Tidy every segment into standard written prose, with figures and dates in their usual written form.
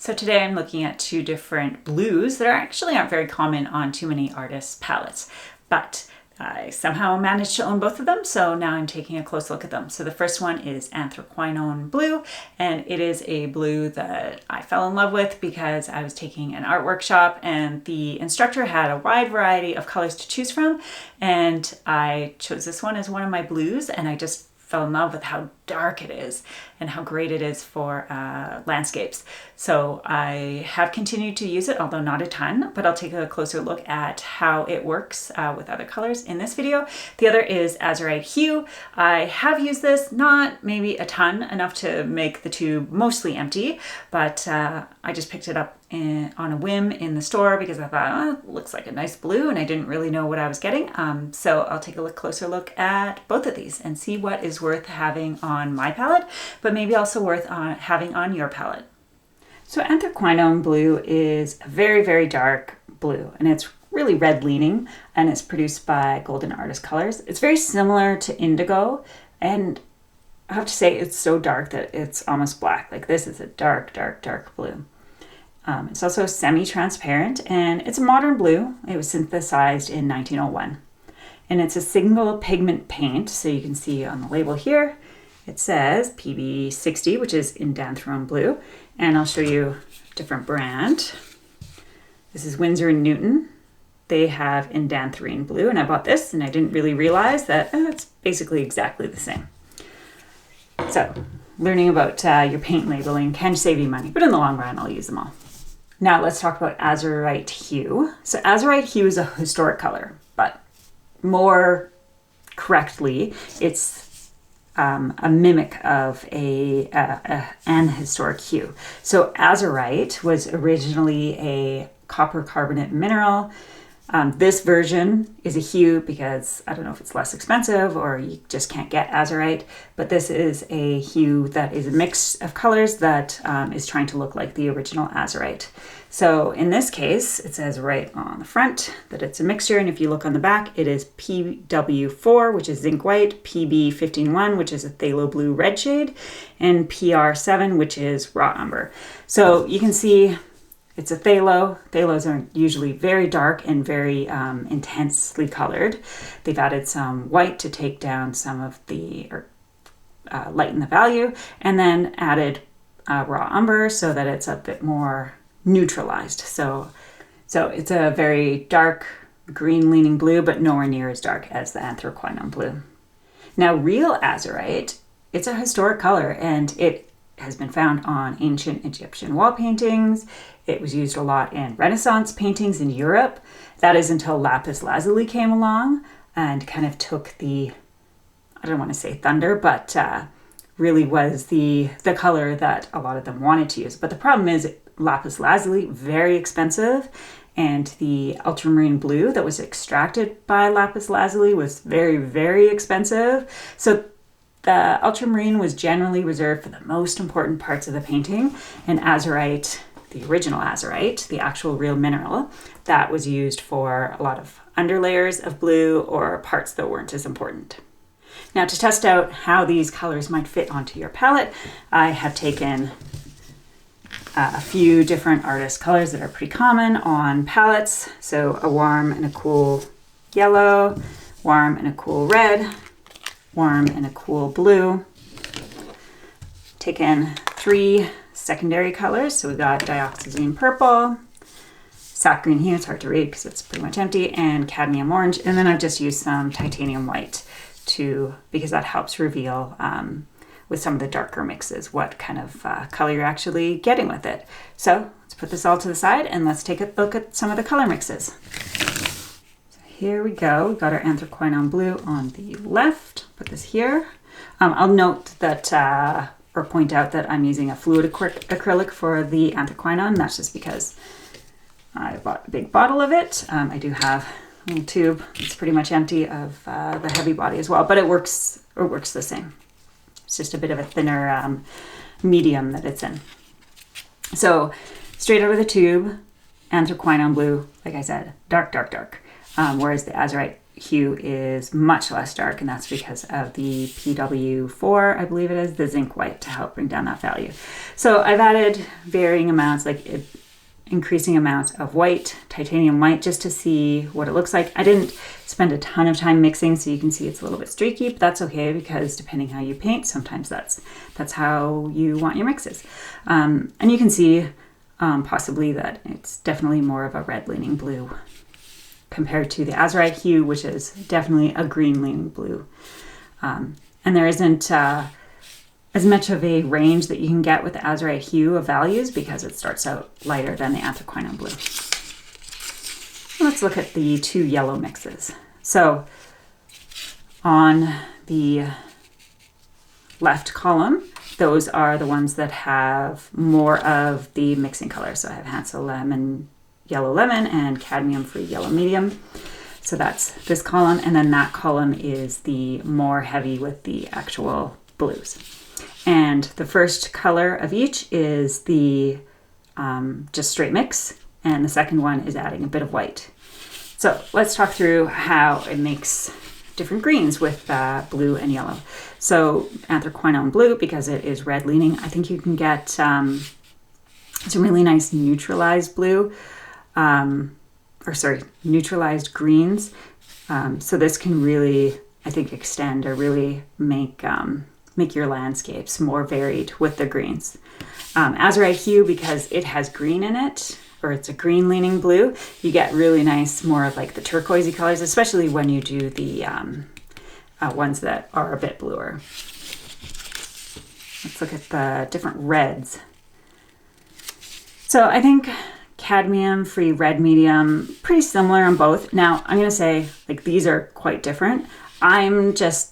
So today I'm looking at two different blues that aren't very common on too many artists' palettes, but I somehow managed to own both of them, so now I'm taking a close look at them. So the first one is Anthraquinone blue, and it is a blue that I fell in love with because I was taking an art workshop and the instructor had a wide variety of colors to choose from, and I chose this one as one of my blues, and I just fell in love with how dark it is and how great it is for landscapes. So I have continued to use it, although not a ton, but I'll take a closer look at how it works with other colors in this video. The other is Azurite Hue. I have used this, not maybe a ton, enough to make the tube mostly empty, but I just picked it up on a whim in the store because I thought, oh, it looks like a nice blue, and I didn't really know what I was getting. So I'll take a closer look at both of these and see what is worth having on my palette, but maybe also worth having on your palette. So Anthraquinone blue is a very, very dark blue, and it's really red leaning, and it's produced by Golden Artist Colors. It's very similar to indigo, and I have to say it's so dark that it's almost black. Like, this is a dark, dark, dark blue. It's also semi-transparent, and it's a modern blue. It was synthesized in 1901. And it's a single pigment paint, so you can see on the label here, it says PB60, which is Indanthrone blue. And I'll show you a different brand. This is Winsor & Newton. They have Indanthrine blue, and I bought this, and I didn't really realize that it's basically exactly the same. So, learning about your paint labeling can save you money, but in the long run, I'll use them all. Now let's talk about Azurite Hue. So Azurite Hue is a historic color, but more correctly, it's a mimic of an historic hue. So Azurite was originally a copper carbonate mineral. This version is a hue because I don't know if it's less expensive or you just can't get Azurite, but this is a hue that is a mix of colors that is trying to look like the original Azurite. So in this case, it says right on the front that it's a mixture, and if you look on the back, it is PW4, which is zinc white, PB151, which is a phthalo blue red shade, and PR7, which is raw umber. So you can see it's a phthalo. Phthalos are usually very dark and very intensely colored. They've added some white to take down some of the, or lighten the value, and then added raw umber so that it's a bit more neutralized. So it's a very dark green leaning blue, but nowhere near as dark as the Anthraquinone blue. Now, real Azurite, it's a historic color, and it has been found on ancient Egyptian wall paintings. It was used a lot in Renaissance paintings in Europe. That is until lapis lazuli came along and kind of took the, I don't want to say thunder, but really was the color that a lot of them wanted to use. But the problem is lapis lazuli, very expensive, and the ultramarine blue that was extracted by lapis lazuli was very, very expensive. So the ultramarine was generally reserved for the most important parts of the painting, and Azurite, the original Azurite, the actual real mineral, that was used for a lot of underlayers of blue or parts that weren't as important. Now, to test out how these colors might fit onto your palette, I have taken a few different artist colors that are pretty common on palettes. So a warm and a cool yellow, warm and a cool red, warm and a cool blue. Taken 3 secondary colors. So we got dioxazine purple, sap green hue, it's hard to read because it's pretty much empty, and cadmium orange. And then I've just used some titanium white because that helps reveal with some of the darker mixes what kind of color you're actually getting with it. So let's put this all to the side and let's take a look at some of the color mixes. So here we go. We got our Anthraquinone blue on the left. Put this here. I'll note that or point out that I'm using a fluid acrylic for the Anthraquinone. That's just because I bought a big bottle of it. I do have a little tube. It's pretty much empty of the heavy body as well, but it works the same. It's just a bit of a thinner medium that it's in. So straight out of the tube, Anthraquinone blue, like I said, dark, dark, dark. Whereas the Azurite hue is much less dark, and that's because of the PW4, I believe it is, the zinc white, to help bring down that value. So I've added varying amounts, increasing amounts of white, titanium white, just to see what it looks like. I didn't spend a ton of time mixing, so you can see it's a little bit streaky, but that's okay, because depending how you paint, sometimes that's how you want your mixes. And you can see possibly that it's definitely more of a red leaning blue compared to the Azurite hue, which is definitely a green leaning blue. And there isn't as much of a range that you can get with the Azurite hue of values, because it starts out lighter than the Anthraquinone blue. Let's look at the two yellow mixes. So on the left column, those are the ones that have more of the mixing color. So I have Hansel Lemon, Yellow Lemon, and Cadmium Free Yellow Medium. So that's this column, and then that column is the more heavy with the actual blues. And the first color of each is the just straight mix, and the second one is adding a bit of white. So let's talk through how it makes different greens with blue and yellow. So Anthraquinone blue, because it is red leaning, I think you can get some really nice neutralized blue, neutralized greens. So this can really, I think, extend or really make your landscapes more varied with the greens. Azurite hue, because it has green in it, or it's a green leaning blue, you get really nice, more of like the turquoisey colors, especially when you do the ones that are a bit bluer. Let's look at the different reds. So I think cadmium free red medium, pretty similar on both. Now I'm going to say, like, these are quite different. I'm just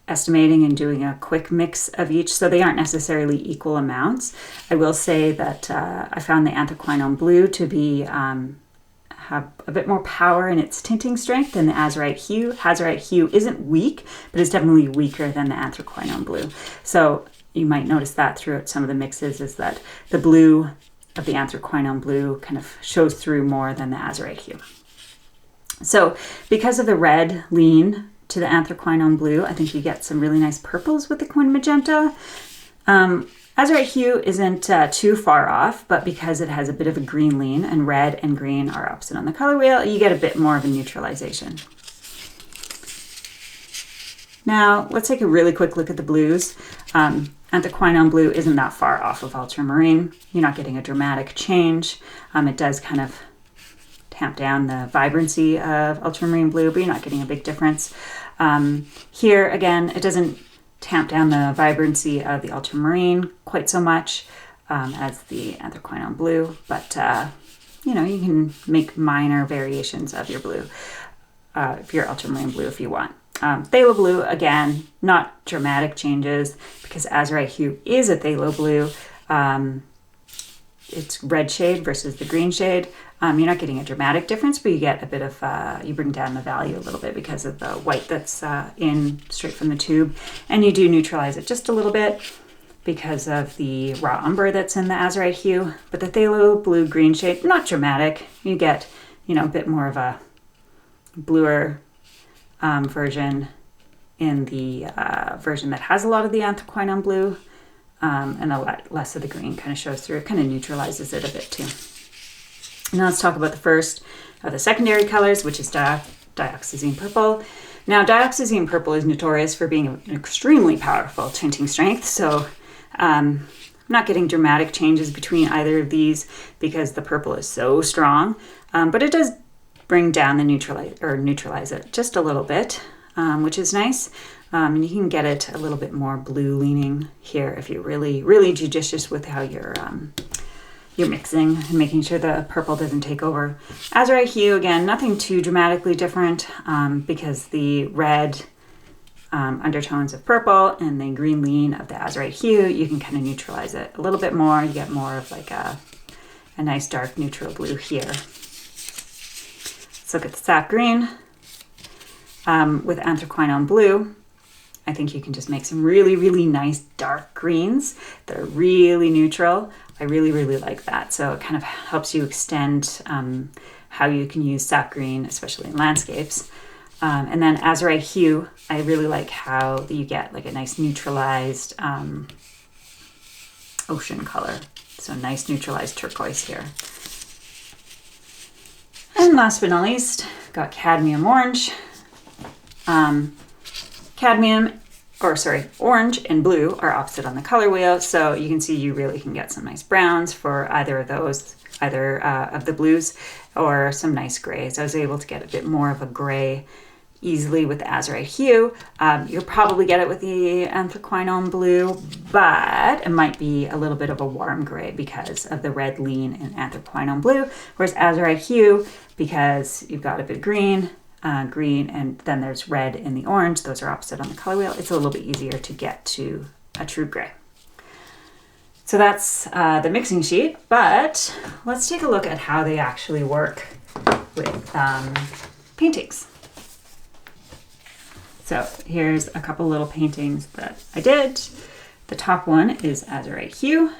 estimating and doing a quick mix of each, so they aren't necessarily equal amounts. I will say that I found the Anthraquinone blue to be have a bit more power in its tinting strength than the Azurite hue. Azurite hue isn't weak, but it's definitely weaker than the Anthraquinone blue. So you might notice that throughout some of the mixes, is that the blue of the Anthraquinone blue kind of shows through more than the Azurite hue. So because of the red lean to the Anthraquinone blue, I think you get some really nice purples with the Quin Magenta. Azurite hue isn't too far off, but because it has a bit of a green lean, and red and green are opposite on the color wheel, you get a bit more of a neutralization. Now let's take a really quick look at the blues. Anthraquinone blue isn't that far off of ultramarine. You're not getting a dramatic change. It does kind of tamp down the vibrancy of ultramarine blue, but you're not getting a big difference. Here again, it doesn't tamp down the vibrancy of the ultramarine quite so much as the Anthraquinone blue, but you can make minor variations of your blue, if your ultramarine blue, if you want. Phthalo blue, again, not dramatic changes, because Azurite hue is a phthalo blue. It's red shade versus the green shade. You're not getting a dramatic difference, but you get a bit of, you bring down the value a little bit because of the white that's in straight from the tube. And you do neutralize it just a little bit because of the raw umber that's in the Azurite hue. But the phthalo blue green shade, not dramatic. You get, a bit more of a bluer version in the version that has a lot of the Anthraquinone blue. And a lot less of the green kind of shows through. It kind of neutralizes it a bit too. Now let's talk about the first of the secondary colors, which is dioxazine purple. Now dioxazine purple is notorious for being an extremely powerful tinting strength, so I'm not getting dramatic changes between either of these because the purple is so strong, but it does bring down the neutralize it just a little bit, which is nice. And you can get it a little bit more blue leaning here if you're really, really judicious with how you're mixing and making sure the purple doesn't take over. Azurite hue, again, nothing too dramatically different because the red undertones of purple and the green lean of the Azurite hue, you can kind of neutralize it a little bit more. You get more of like a nice dark neutral blue here. Let's look at the sap green. With Anthraquinone blue, I think you can just make some really, really nice dark greens that are really neutral. I really, really like that. So it kind of helps you extend how you can use sap green, especially in landscapes. And then Azurite Hue, I really like how you get like a nice neutralized ocean color. So nice neutralized turquoise here. And last but not least, got cadmium orange. Orange and blue are opposite on the color wheel. So you can see you really can get some nice browns for either of those, either of the blues, or some nice grays. I was able to get a bit more of a gray easily with the Azurite Hue. You'll probably get it with the Anthraquinone blue, but it might be a little bit of a warm gray because of the red lean in Anthraquinone blue, whereas Azurite Hue, because you've got a bit of green, and then there's red in the orange. Those are opposite on the color wheel. It's a little bit easier to get to a true gray. So that's the mixing sheet, but let's take a look at how they actually work with paintings. So here's a couple little paintings that I did. The top one is Azurite Hue.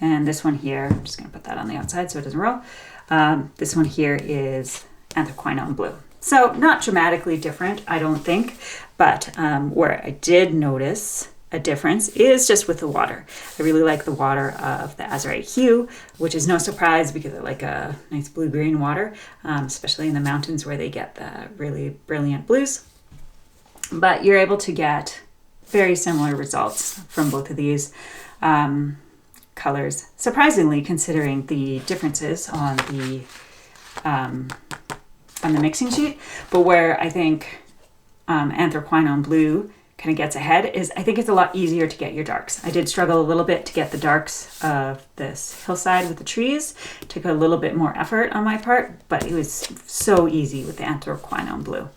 And this one here, I'm just gonna put that on the outside so it doesn't roll. This one here is Anthraquinone blue. So not dramatically different, I don't think, but where I did notice a difference is just with the water. I really like the water of the Azurite Hue, which is no surprise because I like a nice blue-green water, especially in the mountains where they get the really brilliant blues. But you're able to get very similar results from both of these colors, surprisingly, considering the differences on the mixing sheet. But where I think Anthraquinone blue kind of gets ahead is I think it's a lot easier to get your darks. I did struggle a little bit to get the darks of this hillside with the trees. It took a little bit more effort on my part, but it was so easy with the Anthraquinone blue.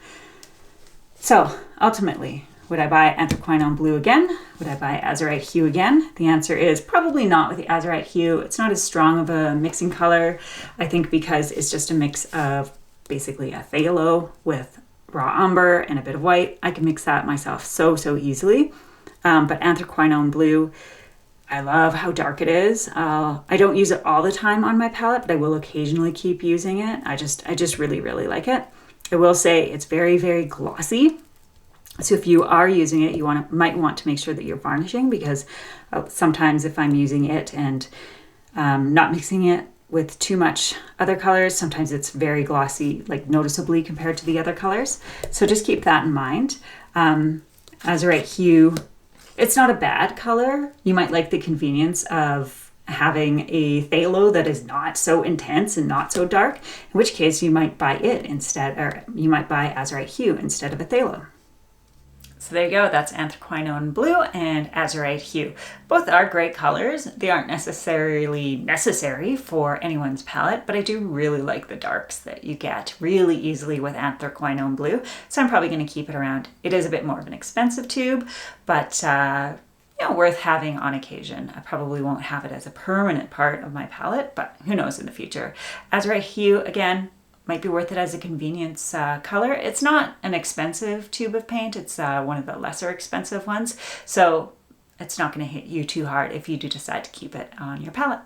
So ultimately, would I buy Anthraquinone blue again? Would I buy Azurite Hue again? The answer is probably not with the Azurite Hue. It's not as strong of a mixing color, I think, because it's just a mix of basically a phthalo with raw umber and a bit of white. I can mix that myself so easily. But Anthraquinone blue, I love how dark it is. I don't use it all the time on my palette, but I will occasionally keep using it. I just really like it. I will say it's very glossy. So if you are using it, you might want to make sure that you're varnishing, because sometimes if I'm using it and not mixing it with too much other colors, sometimes it's very glossy, like noticeably compared to the other colors. So just keep that in mind. Azurite Hue, it's not a bad color. You might like the convenience of having a phthalo that is not so intense and not so dark, in which case you might buy it instead, or you might buy Azurite Hue instead of a phthalo. So there you go, that's Anthraquinone blue and Azurite Hue. Both are great colors. They aren't necessarily necessary for anyone's palette, but I do really like the darks that you get really easily with Anthraquinone blue. So I'm probably going to keep it around. It is a bit more of an expensive tube, but worth having on occasion. I probably won't have it as a permanent part of my palette, but who knows in the future. Azurite Hue, again, might be worth it as a convenience color. It's not an expensive tube of paint. It's one of the lesser expensive ones. So it's not going to hit you too hard if you do decide to keep it on your palette.